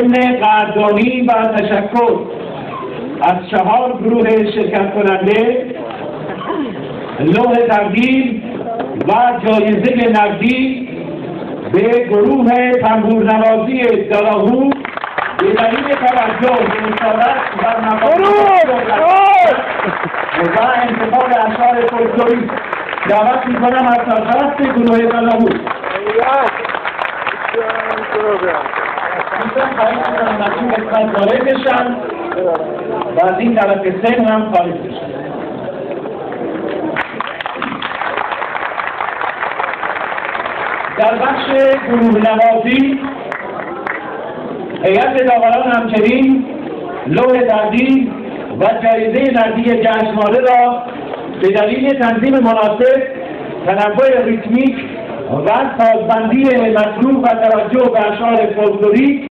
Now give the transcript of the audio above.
ضمن قدردانی و تشکر از 4 گروه شرکت کننده لوح تقدیر و جایزه نقدی به گروه تنبورنوازی دلاهو به دلیل توجه به مشارکت و مقابل و انتخاب اشعار فولکلوریک دعوت می‌کنم از سرپرست گروه دلاهو خواهید کنم از این قسمت وارد بشن و از این طرف سن هم خارج بشن. در بخش گروه نوازی هیئت داوران همچنین لوح تقدیر و جایزه نقدی جشنواره را به دلیل تنظیم مناسب، تنوع ریتمیک و سازبندی مطلوب و توجه به اشعار فولکلوریک